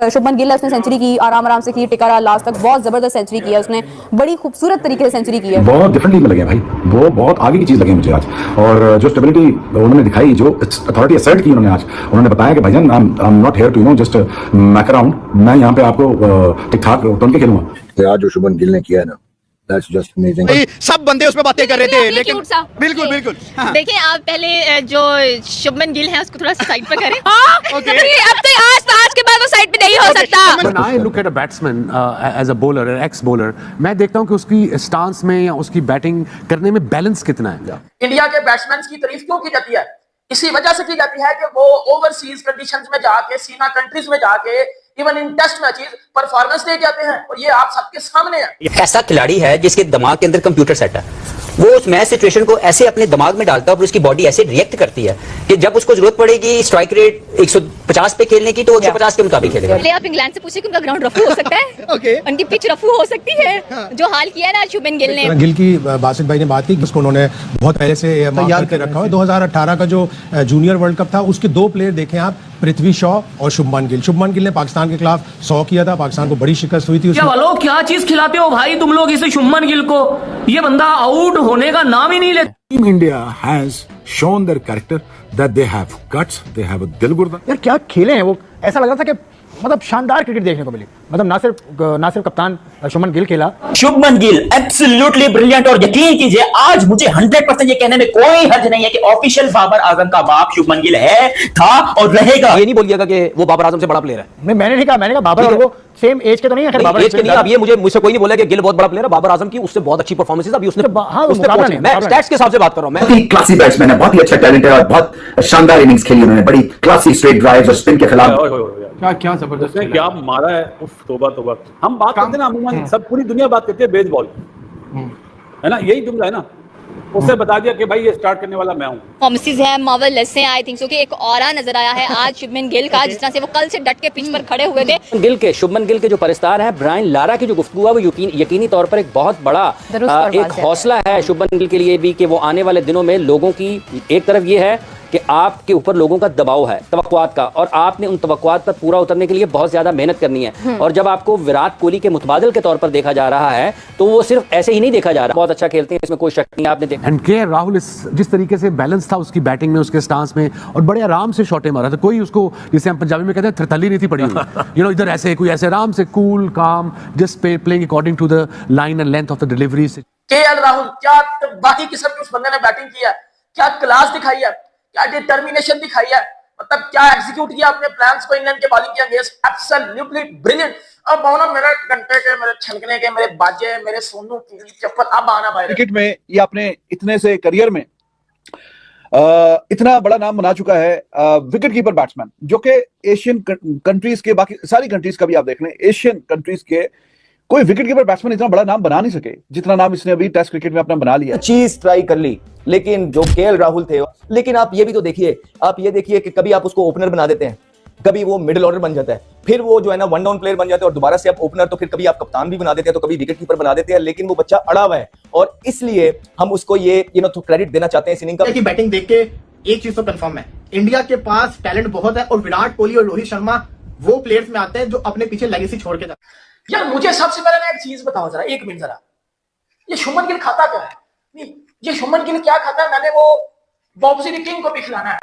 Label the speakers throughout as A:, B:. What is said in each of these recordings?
A: शुभमन गिल उसने सेंचुरी की, आराम से की, टिका रहा लास्ट तक, बहुत जबरदस्त सेंचुरी की है उसने, बड़ी खूबसूरत तरीके से सेंचुरी की है।
B: बहुत डिफरेंट लीग में लगे भाई, वो बहुत आगे की चीज लगी मुझे आज। और जो स्टेबिलिटी उन्होंने दिखाई, जो अथॉरिटी असर्ट की उन्होंने आज, उन्होंने बताया कि भाईजान I am not here to just muck around, मैं यहाँ पे आपको ठीक ठाक टर्न के खेलूंगा।
C: आज जो शुभमन गिल ने किया है ना, That's just amazing.
D: सब बंदे उसमें बातें कर रहे थे, लेकिन बिल्कुल बिल्कुल
E: देखिए आप पहले जो शुभमन गिल है उसको थोड़ा सा साइड पर करें।
A: अब तो आज के बाद वो साइड पे नहीं हो सकता।
F: When I look at a batsman as a bowler, an ex-bowler, मैं देखता हूँ कि उसकी स्टांस में या उसकी बैटिंग करने में बैलेंस कितना है।
G: इंडिया के बैट्समैन की तारीफ क्यों की जाती है? इसी वजह से की जाती है कि वो ओवरसीज कंडीशंस में जाके, सीना कंट्रीज में जाके, even in test matches performance दे जाते हैं, और ये आप सबके सामने है।
H: ऐसा खिलाड़ी है जिसके दिमाग के अंदर कंप्यूटर सेट है, वो उस मैच सिचुएशन को ऐसे अपने दिमाग में डालता है और उसकी बॉडी ऐसे रिएक्ट करती है कि जब उसको जरूरत पड़ेगी स्ट्राइक रेट 150 पे खेलने की तो 150 के मुताबिक खेलेगा।
E: पहले आप इंग्लैंड से पूछे कि उनका ग्राउंड रफू हो सकता है। उनकी पिच रफू हो सकती है। जो हाल किया है ना शुभमन गिल ने।
I: गिल की बासित भाई ने बात की, उसको उन्होंने बहुत पहले से तैयार करके रखा हुआ है। 2018 का जो जूनियर वर्ल्ड कप था, उसके दो प्लेयर देखे आप, पृथ्वी शॉ और शुभमन गिल। शुभमन गिल ने पाकिस्तान के खिलाफ 100 किया था, पाकिस्तान को बड़ी शिकस्त हुई थी।
J: क्या चीज खिलाते हो भाई तुम लोग इसे शुभमन गिल को? ये बंदा आउट होने का नाम ही नहीं लेता।
B: Team India has shown their character that they have guts, they have a दिल गुर्दा।
D: यार क्या खेले हैं वो, ऐसा लग रहा था कि मतलब शानदार क्रिकेट देखने को मिली। मतलब ना सिर्फ कप्तान शुभमन गिल खेला,
H: शुभमन गिल एब्सोल्युटली ब्रिलियंट। और यकीन कीजिए आज मुझे 100% ये कहने में कोई हर्ज नहीं है कि ऑफिशियल बाबर आजम का बाप शुभमन गिल है, था और रहेगा।
J: ये नहीं बोलिएगा कि वो बाबर आजम से बड़ा प्लेयर है।
D: मैंने नहीं कहा, मैंने कहा बाबर और वो सेम एज के तो नहीं है।
J: बाबर एज के नहीं, अब ये मुझसे कोई नहीं बोला कि गिल बहुत बड़ा प्लेयर है। बाबर आजम की उससे बहुत अच्छी परफॉर्मेंस अभी उसने मैं स्टैट्स के हिसाब से बात कर रहा हूं।
C: बहुत ही क्लासी बैट्समैन है, बहुत ही अच्छा टैलेंट है और बहुत शानदार इनिंग्स खेली उन्होंने, बड़ी क्लासी स्ट्रेट ड्राइव्स और स्पिन के खिलाफ।
K: क्या जबरदस्त है, क्या मारा है। उफ, तोबा तोबा। हम बात करते हैं ना अमूमन, सब पूरी दुनिया बात करती है बेसबॉल, है ना, यही जुमला है ना। उससे बता दिया कि भाई ये स्टार्ट करने वाला मैं हूं।
E: परफॉर्मेंसेस है मार्वेलस है। आई थिंक सो कि एक ऑरा नजर आया है आज शुभमन गिल का, जिस तरह से वो कल से डट के पिच पर खड़े हुए थे।
H: शुभमन गिल के जो परिस्तार है, ब्रायन लारा की जो गुफ्तगू है, वो यकीनी तौर पर एक बहुत बड़ा एक हौसला है शुभमन गिल के लिए भी कि वो आने वाले दिनों में लोगों की एक तरफ ये है कि आपके ऊपर लोगों का दबाव है तवक्कुआत का, और आपने उन तवक्कुआत पर पूरा उतरने के लिए बहुत ज्यादा मेहनत करनी है। और जब आपको विराट कोहली के मुतबादिल के तौर पर देखा जा रहा है तो वो सिर्फ ऐसे ही नहीं देखा जा रहा, बहुत अच्छा खेलते हैं, इसमें कोई शक नहीं। आपने देखा
F: एंड के राहुल जिस तरीके से बैलेंस था उसकी बैटिंग में, उसके स्टांस में, और बड़े आराम से शॉटे मारा था। कोई उसको, जिसे हम पंजाबी में कहते हैं, थरथली नहीं थी पड़ी हुई। इधर ऐसे कोई ऐसे आराम से कूल काम, just playing according to the line and length of the delivery.
G: KL Rahul, क्या बाकी किस्म की उस बंदे ने बैटिंग किया, क्या क्लास दिखाई है, क्या डिटर्मिनेशन दिखाई है, मतलब क्या एग्जीक्यूट किया अपने प्लान्स को इंग्लैंड के बॉलिंग के अगेंस्ट। Absolutely brilliant. अब आओ ना, मेरे घंटे के, मेरे छनकने के, मेरे बाजे, मेरे सोनू की चप्पल, अब आना भाई
K: क्रिकेट में ये अपने इतने से करियर में इतना बड़ा नाम बना चुका है विकेट कीपर बैट्समैन, जो कि एशियन कंट्रीज के, बाकी सारी कंट्रीज का भी आप देख लें, एशियन कंट्रीज के कोई विकेट कीपर बैट्समैन इतना बड़ा नाम बना नहीं सके जितना नाम इसने अभी टेस्ट क्रिकेट में अपना बना लिया।
J: चीज ट्राई कर ली, लेकिन जो केएल राहुल थे, लेकिन आप ये भी तो देखिए, आप ये देखिए कि कभी आप उसको ओपनर बना देते हैं, कभी वो मिडिल ऑर्डर बन जाता है, फिर वो जो है ना वन डाउन प्लेयर बन जाते हैं और दोबारा से आप ओपनर, तो फिर कभी आप कप्तान भी बना देते हैं, तो कभी विकेट कीपर बना देते हैं। लेकिन वो बच्चा अड़ा हुआ है और इसलिए हम उसको ये तो क्रेडिट देना चाहते हैं इस इनिंग का।
G: की बैटिंग देख के एक चीज तो कंफर्म है, इंडिया के पास टैलेंट बहुत है, और विराट कोहली और रोहित शर्मा वो प्लेयर्स में आते हैं जो अपने पीछे लेगेसी छोड़ के जाते हैं। यार मुझे सबसे पहले ना एक चीज बताओ जरा, एक मिनट जरा, ये शुभमन गिल खाता क्या है? नहीं, ये शुभमन गिल क्या खाता है? मैंने वो बॉब सिटी किंग को भी खिलाना है,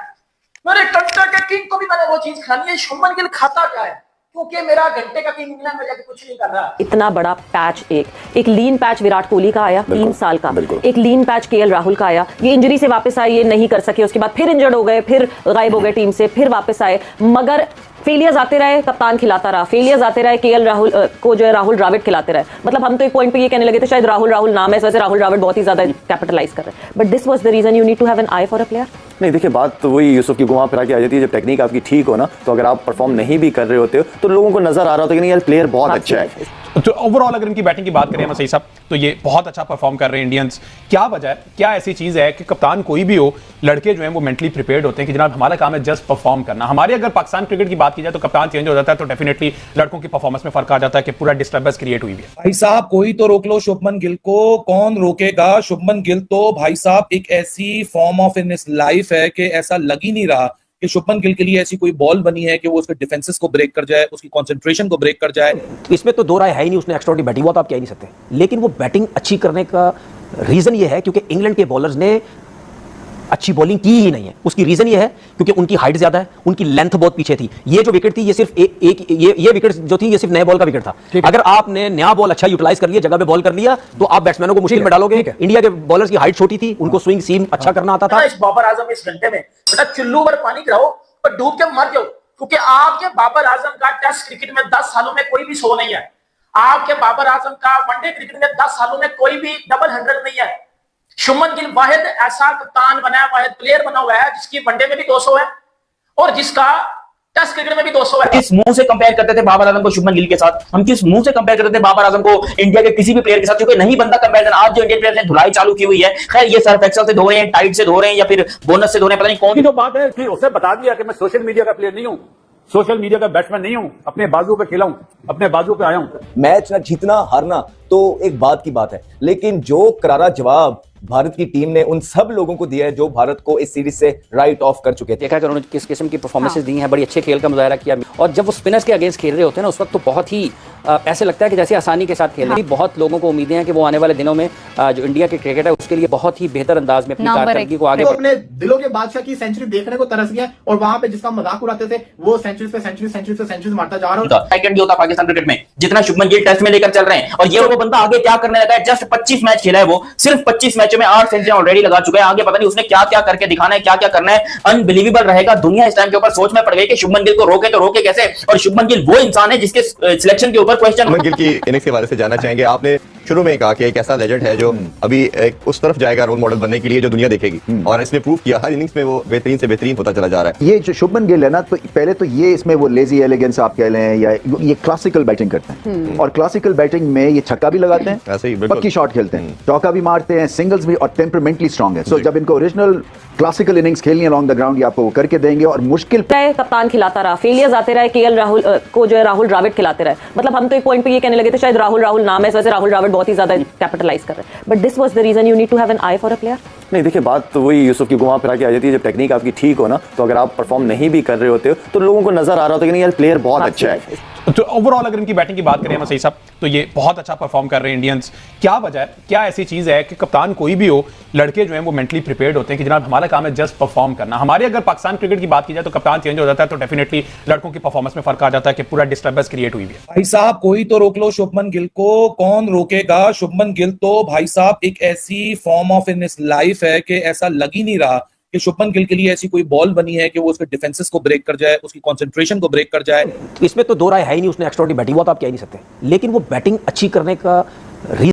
G: मेरे टंटा के किंग को भी मैंने वो चीज खिलानी है। शुभमन गिल खाता क्या है? क्योंकि मेरा घंटे का किंग इंग्लैंड में जाके कुछ नहीं कर रहा।
A: इतना बड़ा पैच, एक लीन पैच विराट कोहली का आया 3 साल का, एक लीन पैच केएल राहुल का आया, ये इंजरी से वापस आए, ये नहीं कर सके, उसके बाद फिर इंजर्ड हो गए, फिर गायब हो गए टीम से, फिर वापस आए, मगर फेलियर्स आते रहे, कप्तान खिलाता रहा, फेलियर्स आते रहे, केएल राहुल को जो है राहुल द्रविड़ खिलाते रहे। मतलब हम तो एक पॉइंट पे ये कहने लगे थे शायद राहुल नाम है, वैसे राहुल द्रविड़ बहुत ही ज्यादा कैपिटलाइज कर रहे हैं। But this was the reason you need to have an eye for a player.
J: नहीं देखिए, बात तो वही यूसुफ की घुमा फिरा के आ जाती है, जब टेक्निक आपकी ठीक हो ना, तो अगर आप परफॉर्म नहीं भी कर रहे होते हो तो लोगों को नजर आ रहा होता है कि नहीं यार प्लेयर बहुत अच्छा है।
L: तो ओवरऑल अगर इनकी बैटिंग की बात करें सही साहब, तो ये बहुत अच्छा परफॉर्म कर रहे हैं इंडियंस। क्या वजह है, क्या ऐसी चीज है कि कप्तान कोई भी हो, लड़के जो हैं वो मेंटली प्रिपेयर्ड होते हैं कि जनाब हमारा काम है जस्ट परफॉर्म करना। हमारे अगर पाकिस्तान क्रिकेट की बात की जाए तो कप्तान चेंज हो जाता है तो डेफिनेटली लड़कों की परफॉर्मेंस में फर्क आ जाता है कि पूरा डिस्टर्बेंस क्रिएट हुई है।
M: भाई साहब कोई तो रोक लो शुभमन गिल को, कौन रोकेगा? शुभमन गिल तो भाई साहब एक ऐसी फॉर्म ऑफ इन लाइफ है कि ऐसा लग ही नहीं रहा कि शुभमन गिल के लिए ऐसी कोई बॉल बनी है कि वो उसके डिफेंसेस को ब्रेक कर जाए, उसकी कंसंट्रेशन को ब्रेक कर जाए?
N: इसमें तो दो राय है ही नहीं, उसने एक्स्ट्राऑर्डिनरी बैटिंग, वो तो आप कह ही नहीं सकते। लेकिन वो बैटिंग अच्छी करने का रीजन ये है क्योंकि इंग्लैंड के बॉलर्स ने अच्छी बॉलिंग की ही नहीं है। उसकी रीजन ये है क्योंकि उनकी हाइट ज्यादा है, उनकी लेंथ बहुत पीछे थी। ये जो विकेट थी ये सिर्फ ये विकेट जो थी ये सिर्फ नए बॉल का विकेट था। अगर आपने नया बॉल अच्छा यूटिलाइज कर लिया, जगह पे बॉल कर लिया, तो आप बैट्समैनों को मुश्किल में डालोगे। इंडिया के बॉलर्स की हाइट छोटी थी, उनको स्विंग सीम अच्छा करना आता था।
G: इस बाबर आजम इस घंटे में बेटा चुल्लू भर पानी गिराओ और डूब के मर जाओ, क्योंकि आपके बाबर आजम का टेस्ट क्रिकेट में 10 सालों में कोई भी 100 नहीं है। आपके बाबर आजम का वनडे क्रिकेट में 10 सालों में कोई भी डबल 100 नहीं है। शुभमन गिल वाहिद ऐसा कप्तान बना है, वाहिद प्लेयर बना हुआ है जिसकी वनडे में भी 200 है और जिसका टेस्ट क्रिकेट में भी 200 है।
J: किस मुंह से कंपेयर करते थे बाबर आजम को शुभमन गिल के साथ? हम किस मुंह से कंपेयर करते थे बाबर आजम को इंडिया के किसी भी प्लेयर के साथ? क्योंकि नहीं बनता कंपैरिजन। आज जो इंडियन प्लेयर ने धुलाई चालू की हुई है, खैर ये सर्फ एक्सेल से धो रहे हैं, टाइट से धो रहे हैं या फिर बोनस से धो रहे हैं, पता नहीं कौन
B: की जो बात है कि उसने बता दिया कि मैं सोशल मीडिया का प्लेयर नहीं हूं, सोशल मीडिया का बैट्समैन नहीं हूं, अपने बाजू पे खेला हूं, अपने बाजू पे आया हूं।
J: मैच ना जीतना हारना तो एक बात की बात है, लेकिन जो करारा जवाब भारत की टीम ने उन सब लोगों को दिया है जो भारत को इस सीरीज से राइट ऑफ कर चुके थे।
H: देखा कि उन्होंने किस किस्म की परफॉर्मेंसेस दी हैं, बड़ी अच्छे खेल का मुजाहरा किया। और जब वो स्पिनर्स के अगेंस्ट खेल रहे होते हैं ना, उस वक्त तो बहुत ही ऐसे लगता है कि जैसे आसानी के साथ खेल रहे हैं। बहुत लोगों को उम्मीदें हैं कि वो आने वाले दिनों में जो इंडिया के क्रिकेट है उसके लिए बहुत ही बेहतर अंदाज में अपनी कारकर्दगी को आगे
G: अपने दिलों के बादशाह की सेंचुरी देखने को तरस गया और वहां पे जिसका मजाक उड़ाते थे वो सेंचुरी पे सेंचुरी मारता जा रहा है।
J: सेकंड होता पाकिस्तान क्रिकेट में जितना शुभमन गिल टेस्ट में लेकर चल रहे हैं, और ये वो बंदा आगे क्या करने लगा है। जस्ट 25 मैच खेला है, वो सिर्फ 25 मैचों में 8 सेंचुरी ऑलरेडी लगा चुका है। आगे पता नहीं उसने क्या क्या करके दिखाना है, क्या क्या करना है। अनबिलीवेबल रहेगा। दुनिया इस टाइम के ऊपर सोच में पड़ गई कि शुभमन गिल को रोके तो रोके कैसे, और शुभमन गिल वो इंसान है जिसके सिलेक्शन के ऊपर क्वेश्चन।
O: शुभमन गिल की इनिंग्स के बारे से जानना चाहेंगे। आपने शुरू में कहा कि एक ऐसा लेजेंड है जो अभी एक उस तरफ जाएगा रोल मॉडल बनने के लिए जो दुनिया देखेगी, और इसने प्रूव किया हर इनिंग्स में वो बेहतरीन से बेहतरीन होता चला जा रहा है।
C: ये जो शुभमन गिल है ना, तो पहले तो ये इसमें वो लेजी एलिगेंस आप कह लें या ये क्लासिकल बैटिंग करते हैं, और क्लासिकल बैटिंग में ये छक्का भी लगाते हैं,
O: ऐसे ही
C: पक्की शॉट खेलते हैं, चौका भी मारते हैं, सिंगल्स भी, और टेम्परामेंटली स्ट्रांग है। सो जब इनको ओरिजिनल क्लासिकल इनिंग्स खेलनी है अलॉन्ग द ग्राउंड, ये आपको वो करके देंगे। और मुश्किल
A: कप्तान खिलाता रहा, फेलियर्स आते रहे, केएल राहुल को जो है राहुल द्रविड़ खिलाते रहे। मतलब हम तो एक पॉइंट पे ये कहने लगे थे शायद राहुल नाम है, वैसे राहुल द्रविड़ बहुत ही ज्यादा कैपिटलाइज कर रहे हैं। But this was the reason you need to have an eye for a player.
P: नहीं देखिए, बात तो वही यूसुफ की घुमा फिरा के आ जाती है। जब टेक्निक आपकी ठीक हो ना, तो अगर आप परफॉर्म नहीं भी कर रहे होते हो तो लोगों को नजर आ रहा होता है कि नहीं यार प्लेयर बहुत अच्छा है।
L: तो ओवरऑल अगर इनकी बैटिंग की बात करें सही साहब, तो ये बहुत अच्छा परफॉर्म कर रहे हैं इंडियंस। क्या वजह है, क्या ऐसी चीज है कि कप्तान कोई भी हो, लड़के जो हैं वो मेंटली प्रिपेयर्ड होते हैं कि जनाब हमारा काम है जस्ट परफॉर्म करना। हमारे अगर पाकिस्तान क्रिकेट की बात की जाए तो कप्तान चेंज हो जाता है तो डेफिनेटली लड़कों की परफॉर्मेंस में फर्क आ जाता है कि पूरा डिस्टर्बेंस क्रिएट हुई है।
M: भाई साहब कोई तो रोक लो शुभमन गिल को, कौन रोकेगा? शुभमन गिल तो भाई साहब एक ऐसी फॉर्म ऑफ इन लाइफ है कि ऐसा लग ही नहीं रहा कि शुभमन गिल के लिए ऐसी कोई बॉल बनी है कि वो उसके डिफेंसेस को ब्रेक कर जाए, उसकी कंसंट्रेशन को ब्रेक कर जाए।
N: इसमें तो दो राय है ही नहीं, उसने एक्स्ट्राऑर्डिनरी बैटिंग, वो तो आप कह ही नहीं सकते। लेकिन वो बैटिंग अच्छी करने का